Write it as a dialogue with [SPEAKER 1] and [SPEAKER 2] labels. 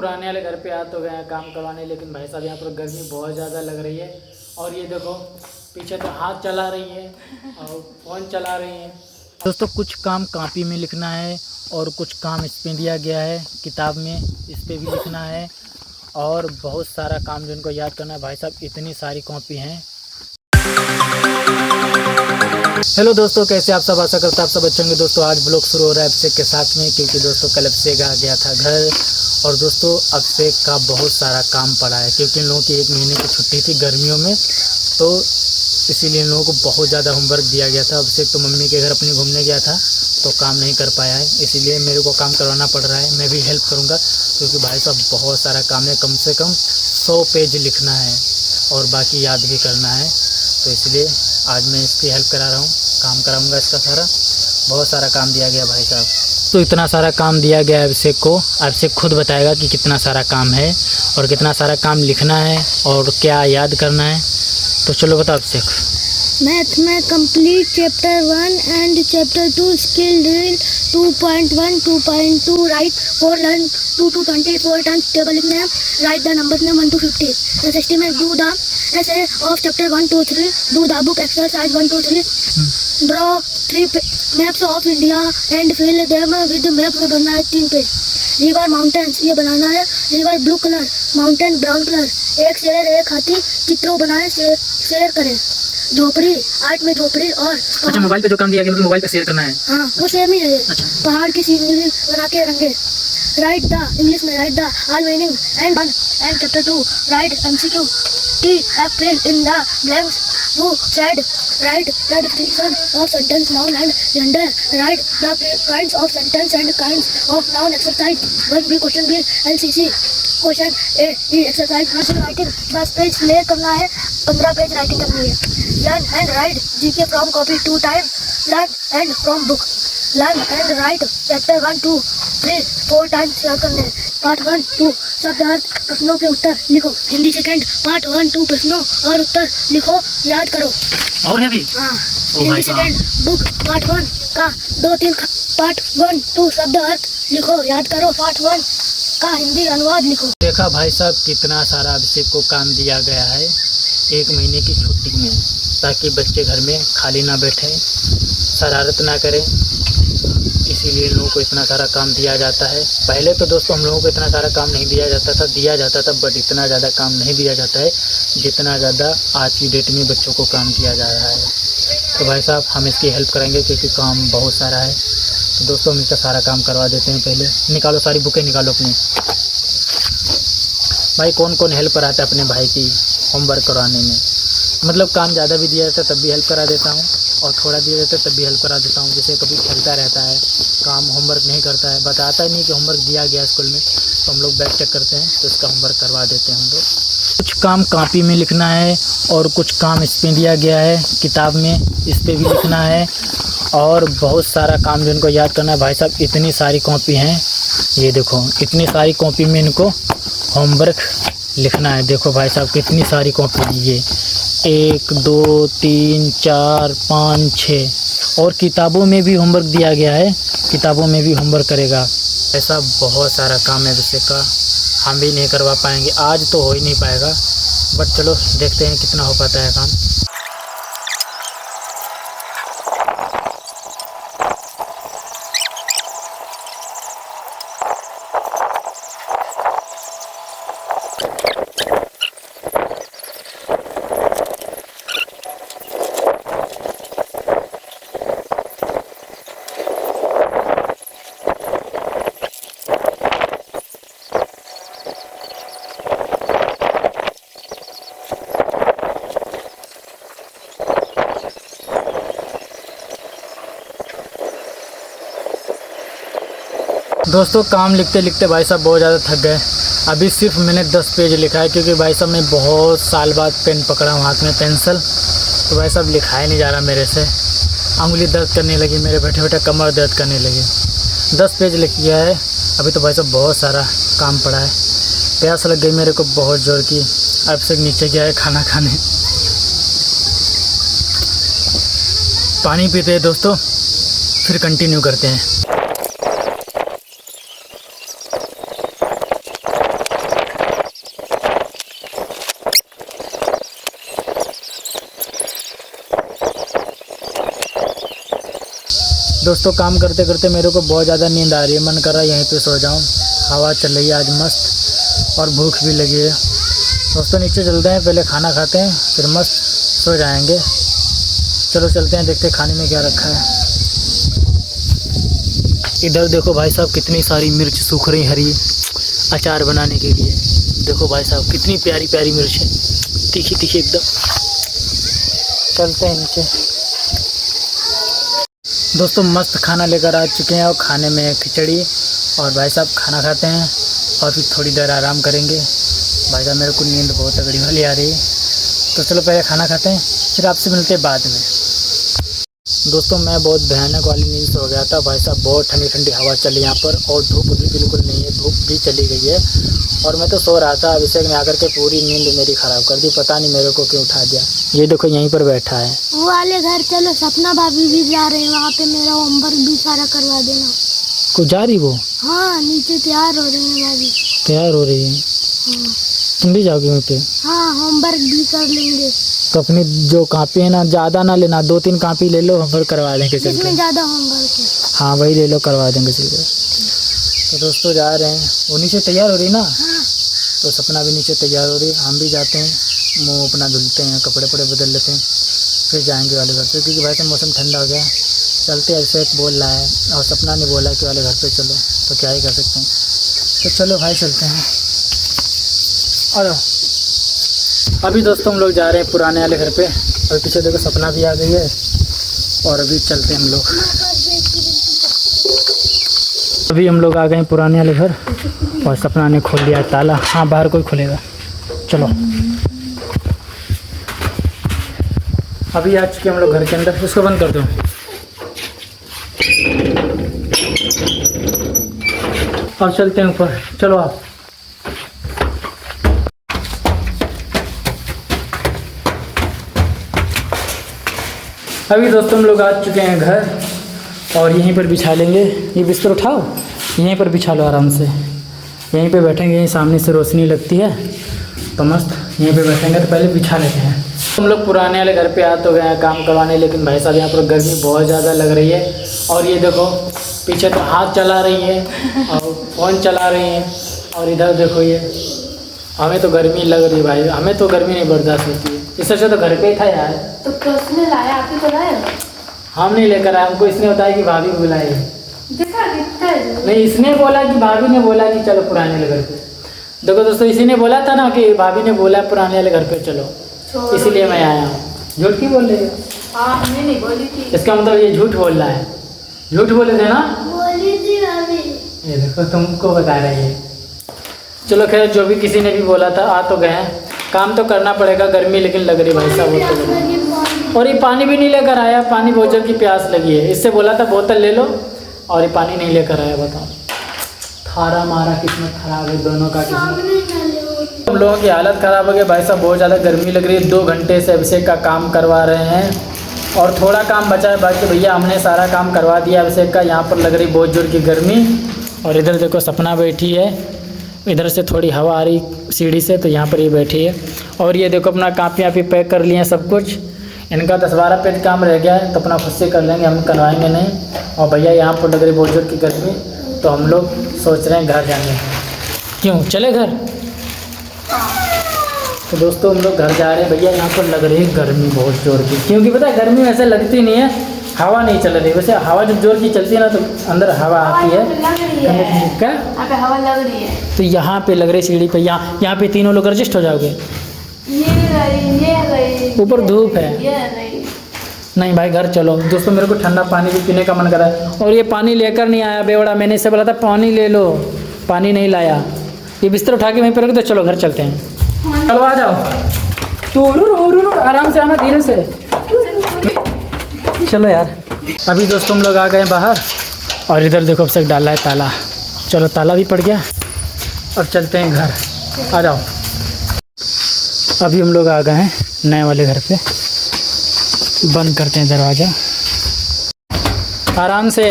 [SPEAKER 1] पुराने वाले घर पे आ तो गए हैं काम करवाने, लेकिन भाई साहब यहाँ पर गर्मी बहुत ज़्यादा लग रही है। और ये देखो पीछे तो हाथ चला रही है और फ़ोन चला रही है। दोस्तों कुछ काम कॉपी में लिखना है और कुछ काम इस पे दिया गया है किताब में, इस पे भी लिखना है और बहुत सारा काम जिनको याद करना है। भाई साहब इतनी सारी कॉपी हैं। हेलो दोस्तों, कैसे आप सब? आशा करता आप सब अच्छे होंगे। दोस्तों आज ब्लॉग शुरू हो रहा है अभिषेक के साथ में, क्योंकि दोस्तों कल अभिषेक आ गया था घर और दोस्तों अभिषेक का बहुत सारा काम पड़ा है, क्योंकि इन लोगों की 1 महीने की छुट्टी थी गर्मियों में, तो इसीलिए इन लोगों को बहुत ज़्यादा होमवर्क दिया गया था। अभिषेक तो मम्मी के घर अपनी घूमने गया था तो काम नहीं कर पाया है, इसीलिए मेरे को काम करवाना पड़ रहा है। मैं भी हेल्प करूँगा क्योंकि भाई साहब बहुत सारा काम है, कम से कम 100 पेज लिखना है और बाकी याद भी करना है, तो इसलिए आज मैं इसकी हेल्प करा रहा हूँ, काम कराऊंगा इसका सारा। बहुत सारा काम दिया गया भाई साहब, तो इतना सारा काम दिया गया है अभिषेक को। अभिषेक खुद बताएगा कि कितना सारा काम है और कितना सारा काम लिखना है और क्या याद करना है। तो चलो बताओ अभिषेक।
[SPEAKER 2] मैथ में complete chapter 1 and chapter 2 skill drill 2.1 2.2 right 4 learn 2 to 24 times table लिखना है। राइट द नंबर्स में 1 to 50। द सिस्टम में do the essay of chapter 1 to 3 do the book exercise 1 to 3 draw 3 maps of India and fill them with map में बनना है 3 page. River mountains ये बनाना है, river blue colour, mountain brown colour, एक शेर एक हाथी चित्रों बनाए शेयर करें। झोपड़ी आर्ट में झोपड़ी और
[SPEAKER 1] अच्छा, मोबाइल पे जो काम दिया गया मतलब मोबाइल पे शेयर करना है।
[SPEAKER 2] हाँ वो सेम ही है।
[SPEAKER 1] अच्छा।
[SPEAKER 2] पहाड़ की सीनरी बना के रंगे। राइट द इंग्लिश में right the all meaning and chapter 2 right MCQ T have filled in the blanks who said write the description of sentence noun and gender write the kinds of sentence and kinds of noun exercise 1B question B LCC question A exercise writing 10 page play करना है, 15 page writing करनी है। Learn and write GK from copy 2 time learn and from book learn and write chapter 1 2 3 4 times याद करने हैं। Part 1 2 शब्दार्थ प्रश्नों के उत्तर लिखो। हिंदी सेकंड पार्ट 1 2 प्रश्नों और उत्तर लिखो, याद करो।
[SPEAKER 1] और है भी?
[SPEAKER 2] हाँ। हिंदी सेकंड बुक पार्ट 1 का 2-3 पार्ट 1 2 शब्दार्थ लिखो, याद करो। पार्ट 1 का हिंदी अनुवाद लिखो।
[SPEAKER 1] देखा भाई साहब कितना सारा अभिषेक को काम दिया गया है 1 महीने की छुट्टी में, ताकि बच्चे घर में खाली ना बैठे, शरारत ना करें, इसीलिए इन लोगों को इतना सारा काम दिया जाता है। पहले तो दोस्तों हम लोगों को इतना सारा काम नहीं दिया जाता था बट इतना ज़्यादा काम नहीं दिया जाता है जितना ज़्यादा आज की डेट में बच्चों को काम दिया जा रहा है। तो भाई साहब हम इसकी हेल्प करेंगे क्योंकि काम बहुत सारा है। तो दोस्तों हम इसका सारा काम करवा देते हैं। पहले निकालो, सारी बुकें निकालो अपनी। भाई कौन कौन हेल्प कराता है अपने भाई की होमवर्क करवाने में? मतलब काम ज़्यादा भी दिया जाता है तब भी हेल्प करा देता हूँ और थोड़ा दिया जाता है तब भी हेल्प करा देता हूँ। जैसे कभी खेलता रहता है, काम होमवर्क नहीं करता है, बताता ही नहीं कि होमवर्क दिया गया स्कूल में, तो हम लोग बैक चेक करते हैं तो इसका होमवर्क करवा देते हैं हम लोग। कुछ काम कॉपी में लिखना है और कुछ काम इस पे दिया गया है किताब में, इस पे भी लिखना है और बहुत सारा काम जिनको याद करना है। भाई साहब इतनी सारी कॉपी हैं, ये देखो इतनी सारी कॉपी में इनको होमवर्क लिखना है। देखो भाई साहब कितनी सारी कॉपी, ये 1 2 3 4 5 6 और किताबों में भी होमवर्क दिया गया है, किताबों में भी होमवर्क करेगा। ऐसा बहुत सारा काम है अभिषेक का, हम भी नहीं करवा पाएंगे, आज तो हो ही नहीं पाएगा बट चलो देखते हैं कितना हो पाता है काम। दोस्तों काम लिखते लिखते भाई साहब बहुत ज़्यादा थक गए। अभी सिर्फ मैंने 10 पेज लिखा है क्योंकि भाई साहब मैं बहुत साल बाद पेन पकड़ा हूँ हाथ में पेंसिल, तो भाई साहब लिखा ही नहीं जा रहा मेरे से। उंगली दर्द करने लगी, मेरे बैठे बैठे कमर दर्द करने लगी। 10 पेज लिख गया है अभी तो भाई साहब बहुत सारा काम पड़ा है। प्यास लग गई मेरे को बहुत ज़ोर की, अब से नीचे गया है खाना खाने। पानी पीते हैं दोस्तों, फिर कंटिन्यू करते हैं। दोस्तों काम करते करते मेरे को बहुत ज़्यादा नींद आ रही है, मन कर रहा है यहीं पे सो जाऊं। हवा चल रही है आज मस्त और भूख भी लगी है। दोस्तों नीचे चलते हैं, पहले खाना खाते हैं फिर मस्त सो जाएंगे। चलो चलते हैं, देखते हैं खाने में क्या रखा है। इधर देखो भाई साहब कितनी सारी मिर्च सूख रही हरी अचार बनाने के लिए। देखो भाई साहब कितनी प्यारी प्यारी मिर्च है, तीखी तीखी एकदम। चलते हैं नीचे। दोस्तों मस्त खाना लेकर आ चुके हैं और खाने में खिचड़ी और भाई साहब खाना खाते हैं और फिर थोड़ी देर आराम करेंगे। भाई साहब मेरे को नींद बहुत तगड़ी वाली आ रही है, तो चलो पहले खाना खाते हैं फिर आपसे मिलते हैं बाद में। दोस्तों मैं बहुत भयानक वाली नींद सो गया था। भाई साहब बहुत ठंडी ठंडी हवा चली यहाँ पर और धूप भी बिल्कुल नहीं है, धूप भी चली गई है और मैं तो सो रहा था। अभिषेक ने आकर के पूरी नींद मेरी ख़राब कर दी, पता नहीं मेरे को क्यों उठा दिया। ये देखो यहीं पर बैठा है।
[SPEAKER 2] वो वाले घर चलो, सपना भाभी भी जा रहे हैं, वहाँ पे मेरा होमवर्क भी सारा करवा देना।
[SPEAKER 1] कुछ जा रही वो?
[SPEAKER 2] हाँ नीचे तैयार हो रही है भाभी।
[SPEAKER 1] तैयार हो रही है?
[SPEAKER 2] हाँ।
[SPEAKER 1] तुम भी जाओगे वहीं पे?
[SPEAKER 2] हाँ होमवर्क भी कर लेंगे।
[SPEAKER 1] तो अपनी जो कापी है ना ज़्यादा ना लेना, 2-3 कापी ले लो, होमवर्क करवा देंगे चल के।
[SPEAKER 2] इसमें ज़्यादा होमवर्क है।
[SPEAKER 1] हाँ वही ले लो, करवा देंगे चल के। तो दोस्तों जा रहे हैं, वो नीचे तैयार हो रही ना।
[SPEAKER 2] हाँ।
[SPEAKER 1] तो सपना भी नीचे तैयार हो रही है, हम भी जाते हैं, मुँह अपना धुलते हैं, कपड़े वपड़े बदल लेते हैं, फिर जाएंगे वाले घर पे, क्योंकि भाई साहब मौसम ठंडा हो गया। चलते ऐसे एक बोल रहा है और सपना ने बोला कि वाले घर पे चलो, तो क्या ही कर सकते हैं। तो चलो भाई चलते हैं। और अभी दोस्तों हम लोग जा रहे हैं पुराने वाले घर पे और पीछे देखो सपना भी आ गई है और अभी चलते हैं हम लोग। अभी हम लोग आ गए हैं पुराने वाले घर और सपना ने खोल दिया ताला। हाँ बाहर कोई खुलेगा, चलो। अभी आ चुके हम लोग घर के अंदर, इसको बंद कर दो। अब चलते हैं ऊपर, चलो आप। अभी दोस्तों हम लोग आ चुके हैं घर और यहीं पर बिछा लेंगे। ये बिस्तर उठाओ, यहीं पर बिछा लो आराम से, यहीं पे बैठेंगे। यहीं सामने से रोशनी लगती है तो मस्त यहीं पे बैठेंगे। तो पहले बिछा लेते हैं। हम लोग पुराने वाले घर पे आ तो गए हैं काम करवाने, लेकिन भाई साहब यहाँ पर गर्मी बहुत ज़्यादा लग रही है। और ये देखो पीछे तो हाथ चला रही है और फ़ोन चला रही है और इधर देखो ये, हमें तो गर्मी लग रही है भाई, हमें तो गर्मी नहीं बर्दाश्त होती है। इससे अच्छा तो घर पे ही था यार।
[SPEAKER 2] तो किसने लाया? आप ही तो लाए।
[SPEAKER 1] हम नहीं लेकर आए, हमको इसने बताया कि भाभी बुलाई।
[SPEAKER 2] दिखा दिखता है
[SPEAKER 1] नहीं, इसने बोला कि भाभी ने बोला कि चलो पुराने वाले घर पे। देखो दोस्तों इसी ने बोला था ना कि भाभी ने बोला पुराने वाले घर पे चलो, इसीलिए मैं आया हूँ। झूठ क्यों बोल रही हो?
[SPEAKER 2] हाँ हमने नहीं बोली थी।
[SPEAKER 1] इसका मतलब ये झूठ बोल रहा है। झूठ बोले थे ना?
[SPEAKER 2] बोली थी भाभी।
[SPEAKER 1] ये देखो तुमको बता रही है। चलो खैर, जो भी किसी ने भी बोला था, आ तो गए हैं। काम तो करना पड़ेगा, गर्मी लेकिन लग रही भाई साहब बहुत लग। और ये पानी भी नहीं लेकर आया, पानी बहुत जोर की प्यास लगी है। इससे बोला था बोतल ले लो और ये पानी नहीं लेकर आया। बताओ, थारा मारा किस्मत खराब है दोनों का। हम लोगों की हालत ख़राब हो गई भाई साहब, बहुत ज़्यादा गर्मी लग रही है। 2 घंटे से अभिषेक का काम करवा रहे हैं और थोड़ा काम बचा है बाकी। भैया हमने सारा काम करवा दिया अभिषेक का। यहाँ पर लग रही बहुत जोर की गर्मी। और इधर देखो सपना बैठी है, इधर से थोड़ी हवा आ रही सीढ़ी से, तो यहाँ पर ये बैठी है। और ये देखो अपना कापी वापी पैक कर लिए हैं सब कुछ। इनका 10-12 पेज काम रह गया है तो अपना खुद से कर लेंगे, हम करवाएंगे नहीं। और भैया यहाँ पर लग रही बहुत जोर की गर्मी, तो हम लोग सोच रहे हैं घर जाने। क्यों, चले घर? तो दोस्तों हम लोग घर जा रहे हैं। भैया यहाँ पर लग रही है गर्मी बहुत जोर की, क्योंकि पता है गर्मी वैसे लगती नहीं है, हवा नहीं चल रही। वैसे हवा जब जोर की चलती है ना तो अंदर हवा आती है। क्या
[SPEAKER 2] हवा लग रही है?
[SPEAKER 1] तो यहाँ पे लग रही सीढ़ी पे। यहाँ पे तीनों लोग एडजस्ट हो जाओगे।
[SPEAKER 2] ये
[SPEAKER 1] ऊपर धूप है। नहीं भाई घर चलो। दोस्तों मेरे को ठंडा पानी भी पीने का मन कर रहा है और ये पानी लेकर नहीं आया बेवड़ा। मैंने इससे बोला था पानी ले लो, पानी नहीं लाया। ये बिस्तर उठा के वहीं पर रख दो, चलो घर चलते हैं। चलो आ जाओ, तू आराम से आना, धीरे से। चलो यार। अभी दोस्तों हम लोग आ गए बाहर और इधर देखो अब तक डाला है ताला। चलो ताला भी पड़ गया, अब चलते हैं घर। आ जाओ। अभी हम लोग आ गए हैं नए वाले घर पे। बंद करते हैं दरवाज़ा, आराम से।